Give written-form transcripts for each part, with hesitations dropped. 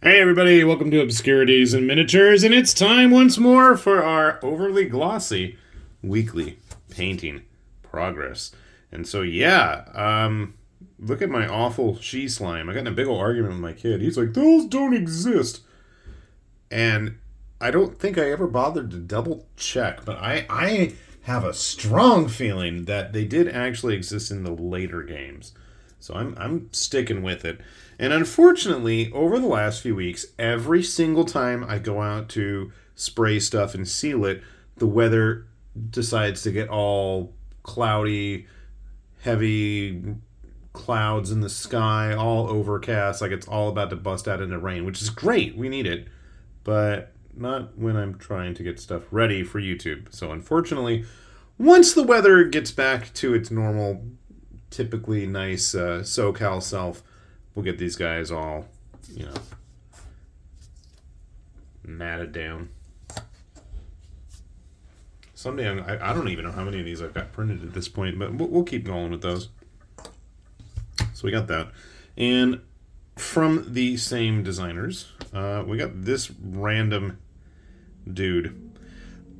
Hey everybody, welcome to Obscurities and Miniatures, and it's time once more for our overly glossy weekly painting progress. And so look at my awful she slime. I got in a big old argument with my kid. He's like, those don't exist. And I don't think I ever bothered to double check, but I have a strong feeling that they did actually exist in the later games. So I'm sticking with it. And unfortunately, over the last few weeks, every single time I go out to spray stuff and seal it, the weather decides to get all cloudy, heavy clouds in the sky, all overcast, like it's all about to bust out into rain, which is great. We need it. But not when I'm trying to get stuff ready for YouTube. So unfortunately, once the weather gets back to its normal, typically nice SoCal self, we'll get these guys all, matted down. Someday, I don't even know how many of these I've got printed at this point, but we'll keep going with those. So we got that. And from the same designers, we got this random dude.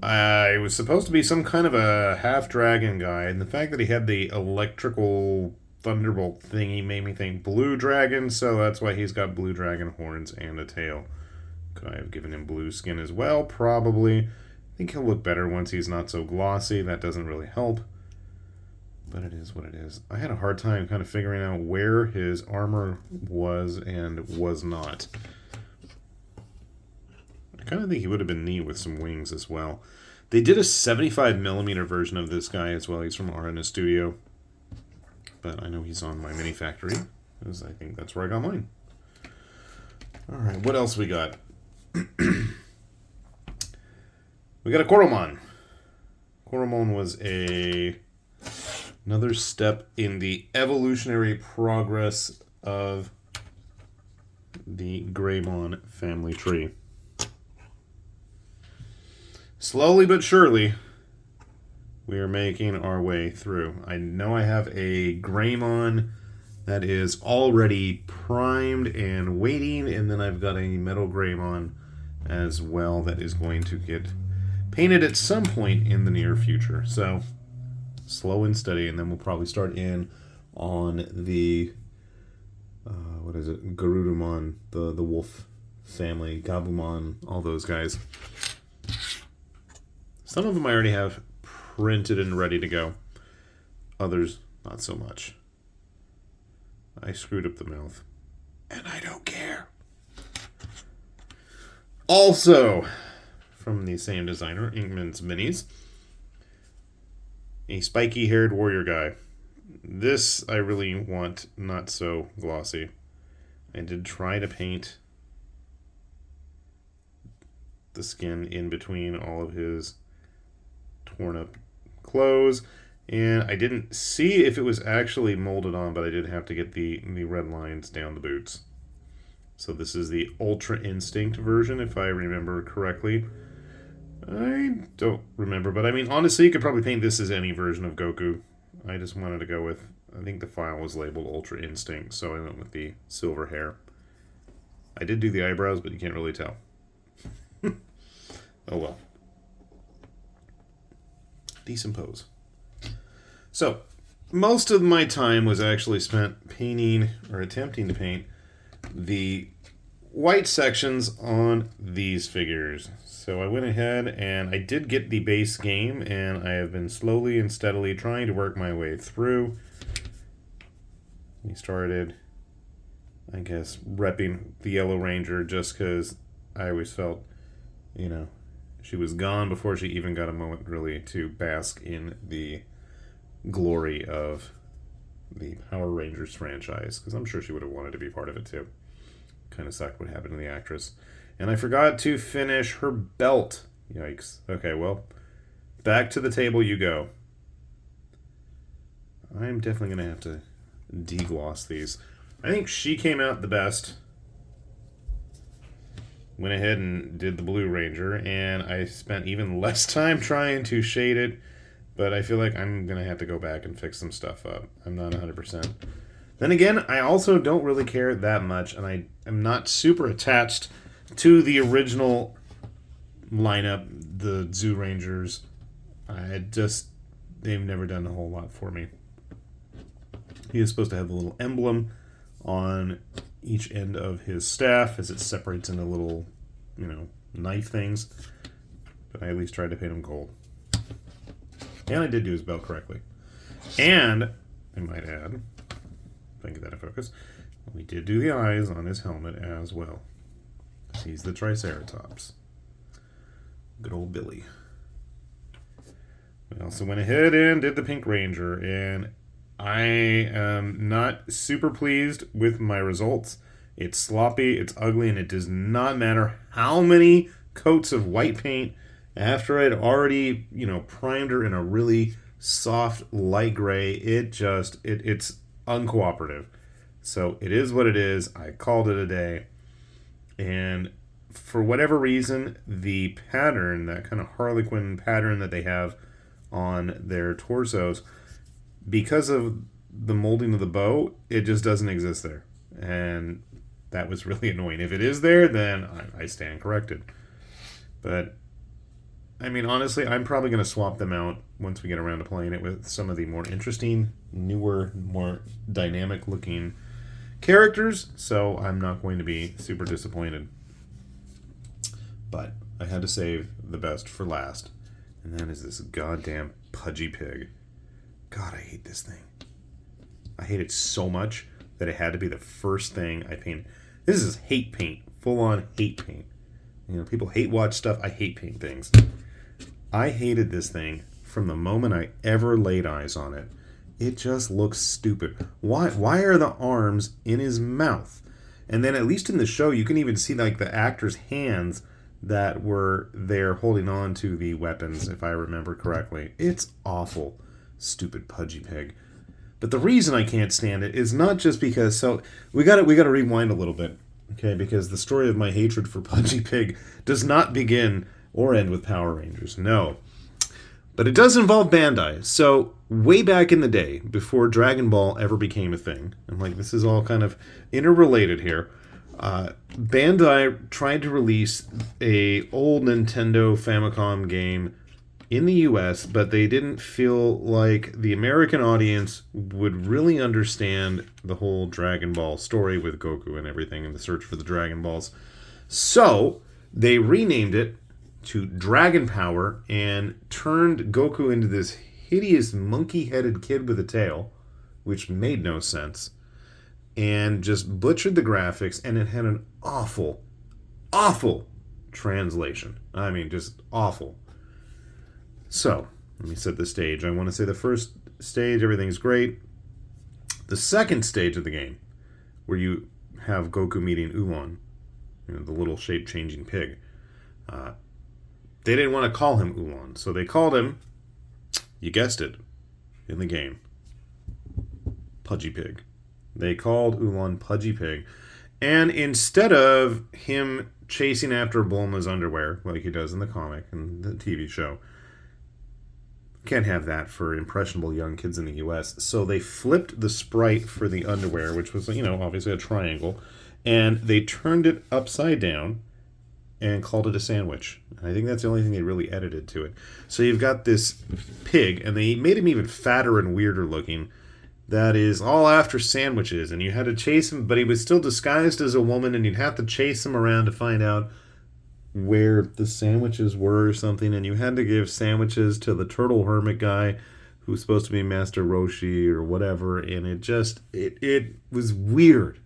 It was supposed to be some kind of a half-dragon guy, and the fact that he had the electrical thunderbolt thingy made me think blue dragon, so that's why he's got blue dragon horns and a tail. Could I have given him blue skin as well? Probably. I think he'll look better once he's not so glossy. That doesn't really help. But it is what it is. I had a hard time kind of figuring out where his armor was and was not. I kind of think he would have been neat with some wings as well. They did a 75mm version of this guy as well. He's from Arena Studio. But I know he's on my mini factory, because I think that's where I got mine. Alright, what else we got? We got a Coromon. Coromon was another step in the evolutionary progress of the Greymon family tree. Slowly but surely, we are making our way through. I know I have a Greymon that is already primed and waiting, and then I've got a Metal Greymon as well that is going to get painted at some point in the near future. So, slow and steady, and then we'll probably start in on the, Garudamon, the wolf family, Gabumon, all those guys. Some of them I already have printed and ready to go. Others, not so much. I screwed up the mouth. And I don't care. Also, from the same designer, Inkman's Minis, a spiky-haired warrior guy. This I really want not so glossy. I did try to paint the skin in between all of his torn up clothes, and I didn't see if it was actually molded on, but I did have to get the red lines down the boots. So this is the Ultra Instinct version, if I remember correctly. I don't remember, but I mean, honestly, you could probably paint this as any version of Goku. I just wanted to go with, I think the file was labeled Ultra Instinct, so I went with the silver hair. I did do the eyebrows, but you can't really tell. Oh well. Decent pose. So, most of my time was actually spent painting, or attempting to paint, the white sections on these figures. So I went ahead and I did get the base game, and I have been slowly and steadily trying to work my way through. We started, I guess, repping the Yellow Ranger just because I always felt, she was gone before she even got a moment really to bask in the glory of the Power Rangers franchise, because I'm sure she would have wanted to be part of it too. Kind of sucked what happened to the actress. And I forgot to finish her belt. Yikes. Okay, well, back to the table you go. I'm definitely going to have to degloss these. I think she came out the best. Went ahead and did the Blue Ranger, and I spent even less time trying to shade it, but I feel like I'm going to have to go back and fix some stuff up. I'm not 100%. Then again, I also don't really care that much, and I am not super attached to the original lineup, the Zoo Rangers. They've never done a whole lot for me. He is supposed to have a little emblem on each end of his staff as it separates into little, knife things. But I at least tried to paint him gold. And I did do his belt correctly. And, I might add, if I can get that in focus, we did do the eyes on his helmet as well. He's the Triceratops. Good old Billy. We also went ahead and did the Pink Ranger, and I am not super pleased with my results. It's sloppy, it's ugly, and it does not matter how many coats of white paint after I'd already, primed her in a really soft light gray. It's uncooperative. So it is what it is. I called it a day. And for whatever reason, the pattern, that kind of Harlequin pattern that they have on their torsos, because of the molding of the bow, it just doesn't exist there. And that was really annoying. If it is there, then I stand corrected. But, honestly, I'm probably going to swap them out once we get around to playing it with some of the more interesting, newer, more dynamic-looking characters. So I'm not going to be super disappointed. But I had to save the best for last. And that is this goddamn pudgy pig. God, I hate this thing. I hate it so much that it had to be the first thing I painted. This is hate paint. Full-on hate paint. People hate watch stuff. I hate paint things. I hated this thing from the moment I ever laid eyes on it. It just looks stupid. Why are the arms in his mouth? And then at least in the show, you can even see the actor's hands that were there holding on to the weapons, if I remember correctly. It's awful. Stupid pudgy pig. But the reason I can't stand it is not just because... So, we gotta rewind a little bit, okay? Because the story of my hatred for Pudgy Pig does not begin or end with Power Rangers. No. But it does involve Bandai. So, way back in the day, before Dragon Ball ever became a thing, and this is all kind of interrelated here, Bandai tried to release a old Nintendo Famicom game in the US, but they didn't feel like the American audience would really understand the whole Dragon Ball story with Goku and everything and the search for the Dragon Balls. So they renamed it to Dragon Power and turned Goku into this hideous monkey-headed kid with a tail, which made no sense, and just butchered the graphics, and it had an awful, awful translation. Just awful. So, let me set the stage. I want to say the first stage, everything's great. The second stage of the game, where you have Goku meeting Uon, the little shape-changing pig, they didn't want to call him Uon, so they called him, you guessed it, in the game, Pudgy Pig. They called Uon Pudgy Pig, and instead of him chasing after Bulma's underwear, like he does in the comic and the TV show, can't have that for impressionable young kids in the US. So they flipped the sprite for the underwear, which was, obviously a triangle, and they turned it upside down and called it a sandwich. And I think that's the only thing they really edited to it. So you've got this pig, and they made him even fatter and weirder looking, that is all after sandwiches, and you had to chase him, but he was still disguised as a woman, and you'd have to chase him around to find out where the sandwiches were or something, and you had to give sandwiches to the turtle hermit guy who's supposed to be Master Roshi or whatever, and it was weird.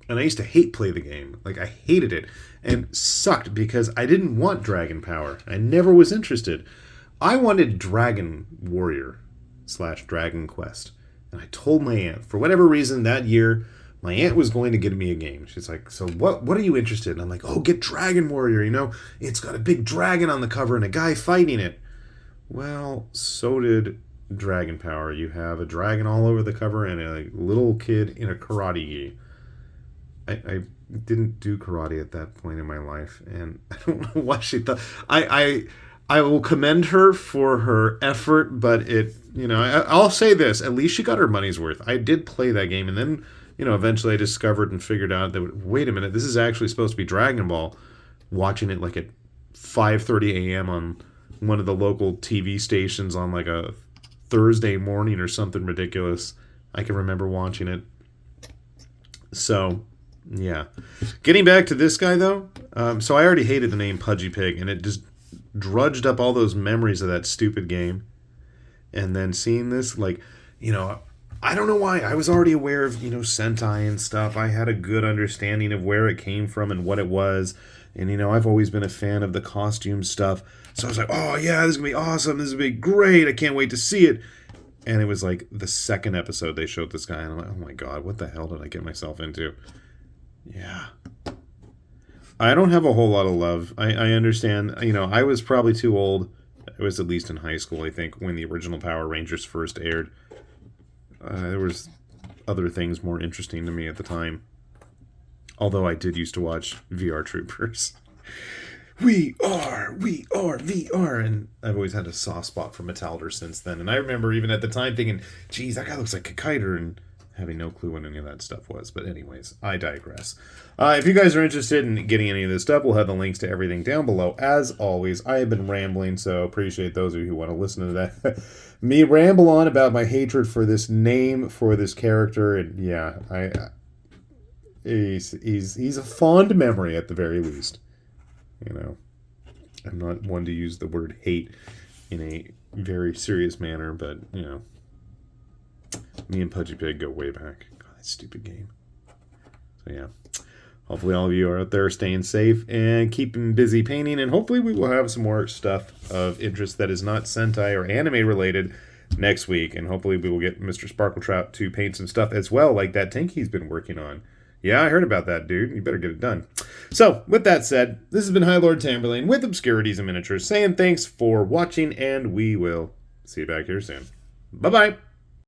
And I used to hate play the game. I hated it, and sucked because I didn't want Dragon Power. I never was interested. I wanted Dragon Warrior / Dragon Quest. And I told my aunt, for whatever reason that year, my aunt was going to get me a game. She's like, so what are you interested in? I'm like, oh, get Dragon Warrior, it's got a big dragon on the cover and a guy fighting it. Well, so did Dragon Power. You have a dragon all over the cover and a little kid in a karate gi. I didn't do karate at that point in my life, and I don't know why she thought... I will commend her for her effort, but I'll say this: at least she got her money's worth. I did play that game, and then eventually I discovered and figured out that wait a minute, this is actually supposed to be Dragon Ball. Watching it like at 5:30 a.m. on one of the local TV stations on like a Thursday morning or something ridiculous. I can remember watching it. So, yeah. Getting back to this guy, though. So I already hated the name Pudgy Pig, and it just drudged up all those memories of that stupid game. And then seeing this, like, I don't know why. I was already aware of, Sentai and stuff. I had a good understanding of where it came from and what it was. And, I've always been a fan of the costume stuff. So I was like, oh, yeah, this is going to be awesome. This is going to be great. I can't wait to see it. And it was like the second episode they showed this guy. And I'm like, oh, my God, what the hell did I get myself into? Yeah. I don't have a whole lot of love. I understand. I was probably too old. I was at least in high school, I think, when the original Power Rangers first aired. There was other things more interesting to me at the time. Although I did used to watch VR Troopers. We are VR. And I've always had a soft spot for Metalder since then. And I remember even at the time thinking, geez, that guy looks like a kiter, and having no clue what any of that stuff was. But anyways, I digress. If you guys are interested in getting any of this stuff, we'll have the links to everything down below. As always, I have been rambling, so appreciate those of you who want to listen to that. Me ramble on about my hatred for this name, for this character, and yeah, he's a fond memory at the very least. I'm not one to use the word hate in a very serious manner, but me and Pudgy Pig go way back. God, that stupid game. So yeah, hopefully all of you are out there staying safe and keeping busy painting, and hopefully we will have some more stuff of interest that is not Sentai or anime related next week, and hopefully we will get Mr. Sparkletrout to paint some stuff as well, like that tank he's been working on. Yeah, I heard about that, dude. You better get it done. So, with that said, this has been High Lord Tamberlane with Obscurities and Miniatures, saying thanks for watching, and we will see you back here soon. Bye-bye.